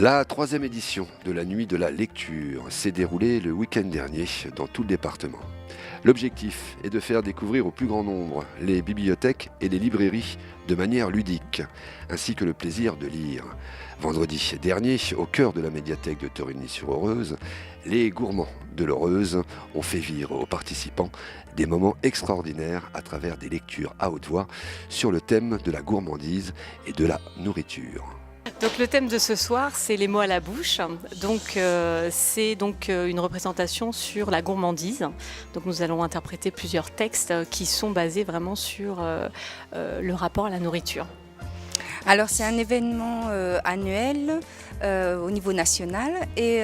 La troisième édition de la Nuit de la Lecture s'est déroulée le week-end dernier dans tout le département. L'objectif est de faire découvrir au plus grand nombre les bibliothèques et les librairies de manière ludique, ainsi que le plaisir de lire. Vendredi dernier, au cœur de la médiathèque de Torigny-sur-Eaureuse, les gourmands de l'Heureuse ont fait vivre aux participants des moments extraordinaires à travers des lectures à haute voix sur le thème de la gourmandise et de la nourriture. Donc le thème de ce soir, c'est les mots à la bouche. Donc c'est une représentation sur la gourmandise. Donc nous allons interpréter plusieurs textes qui sont basés vraiment sur le rapport à la nourriture. Alors c'est un événement annuel au niveau national et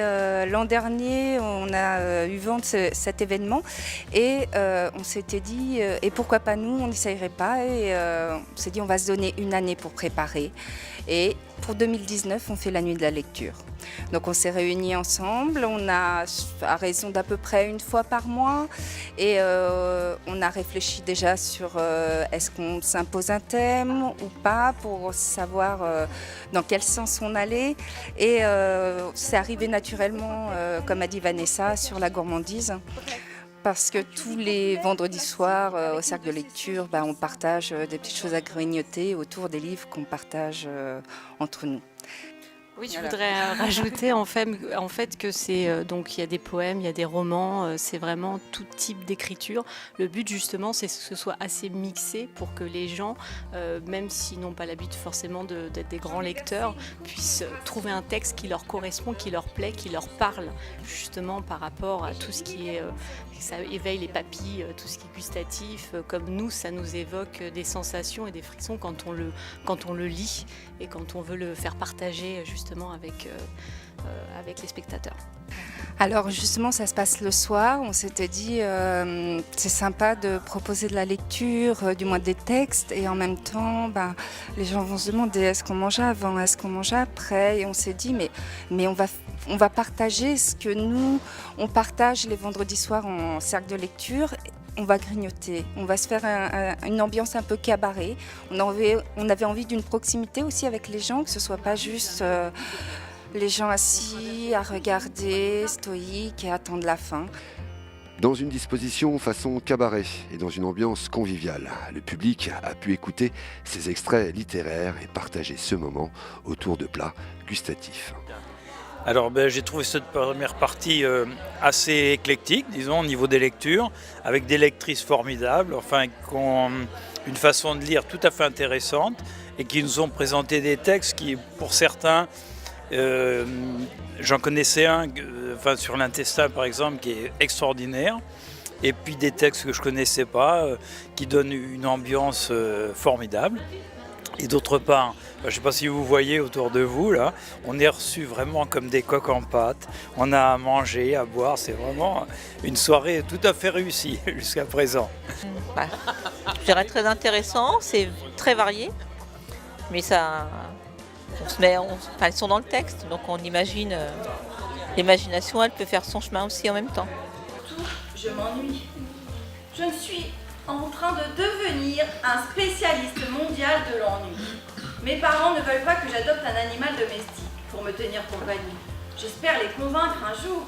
l'an dernier on a eu vent de cet événement et on s'était dit et pourquoi pas nous, on n'essayerait pas et on s'est dit on va se donner une année pour préparer et pour 2019 on fait la nuit de la lecture. Donc on s'est réunis ensemble, on a à raison d'à peu près une fois par mois et on a réfléchi déjà sur est-ce qu'on s'impose un thème ou pas pour savoir dans quel sens on allait et c'est arrivé naturellement, comme a dit Vanessa, sur la gourmandise. Parce que tous les vendredis soirs, au cercle de lecture, on partage des petites choses à grignoter autour des livres qu'on partage entre nous. Oui, je voudrais rajouter en fait que c'est donc il y a des poèmes, il y a des romans, c'est vraiment tout type d'écriture. Le but justement, c'est que ce soit assez mixé pour que les gens, même s'ils n'ont pas l'habitude forcément d'être des grands lecteurs, puissent trouver un texte qui leur correspond, qui leur plaît, qui leur parle justement par rapport à tout ce qui est ça éveille les papilles, tout ce qui est gustatif. Comme nous, ça nous évoque des sensations et des frissons quand on le lit et quand on veut le faire partager justement avec les spectateurs. Alors justement, ça se passe le soir. On s'était dit c'est sympa de proposer de la lecture, du moins des textes, et en même temps, les gens vont se demander est-ce qu'on mange avant, est-ce qu'on mange après, et on s'est dit mais on va partager ce que nous on partage les vendredis soirs en cercle de lecture. On va grignoter, on va se faire une ambiance un peu cabaret. On avait envie d'une proximité aussi avec les gens, que ce soit pas juste les gens assis à regarder, stoïques et attendre la fin. Dans une disposition façon cabaret et dans une ambiance conviviale, le public a pu écouter ces extraits littéraires et partager ce moment autour de plats gustatifs. Alors j'ai trouvé cette première partie assez éclectique, disons, au niveau des lectures, avec des lectrices formidables, qui ont une façon de lire tout à fait intéressante et qui nous ont présenté des textes qui, pour certains, j'en connaissais un sur l'intestin par exemple, qui est extraordinaire, et puis des textes que je ne connaissais pas, qui donnent une ambiance formidable. Et d'autre part, je ne sais pas si vous voyez autour de vous, là, on est reçus vraiment comme des coqs en pâte. On a à manger, à boire, c'est vraiment une soirée tout à fait réussie jusqu'à présent. Je dirais très intéressant, c'est très varié, mais ça, elles sont dans le texte, donc on imagine, l'imagination, elle peut faire son chemin aussi en même temps. Je m'ennuie. Je ne suis en train de devenir un spécialiste mondial de l'ennui. Mes parents ne veulent pas que j'adopte un animal domestique pour me tenir compagnie. J'espère les convaincre un jour.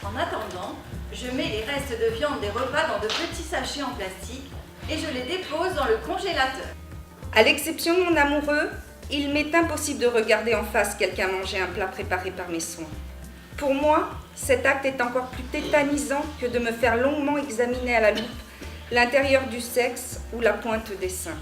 En attendant, je mets les restes de viande des repas dans de petits sachets en plastique et je les dépose dans le congélateur. À l'exception de mon amoureux, il m'est impossible de regarder en face quelqu'un manger un plat préparé par mes soins. Pour moi, cet acte est encore plus tétanisant que de me faire longuement examiner à la loupe l'intérieur du sexe ou la pointe des seins.